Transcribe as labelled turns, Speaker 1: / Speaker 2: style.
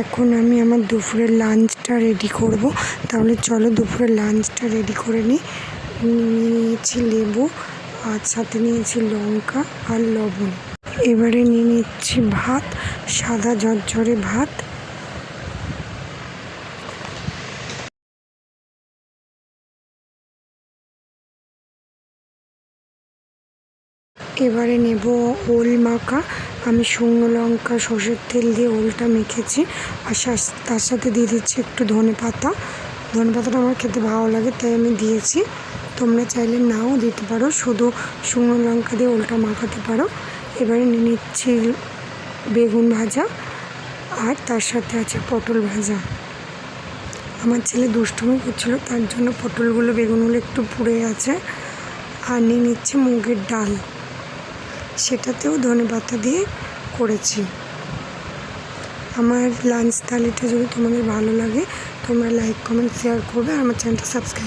Speaker 1: এখন আমি আমার দুপুরের লাঞ্চটা রেডি করব। তাহলে চলো দুপুরের লাঞ্চটা রেডি করে নিই। নিয়েছি লেবু আর সাথে নিয়েছি লঙ্কা আর লবণ। এবারে নিয়ে নিচ্ছি ভাত, সাদা ঝরঝরে ভাত। এবারে নেব ওল মাখা। আমি শুকনো লঙ্কা সর্ষের তেল দিয়ে ওলটা মেখেছি, আর তার সাথে দিয়ে দিচ্ছি একটু ধনে পাতা। ধনে পাতাটা আমার খেতে ভালো লাগে তাই আমি দিয়েছি। তোমরা চাইলে নাও দিতে পারো, শুধু শুকনো লঙ্কা দিয়ে ওলটা মাখাতে পারো। এবারে নিয়ে নিচ্ছি বেগুন ভাজা, আর তার সাথে আছে পটল ভাজা। আমার ছেলে দুষ্টুমি করছিল, তার জন্য পটলগুলো বেগুনগুলো একটু পুড়ে আছে। আর নিয়ে নিচ্ছি মুগের ডাল, সেটাতেও ধনে পাতা দিয়ে করেছি। আমার লাঞ্চ থালিটা যদি তোমাদের ভালো লাগে তোমরা লাইক কমেন্ট শেয়ার করবে, আর আমার চ্যানেলটা সাবস্ক্রাইব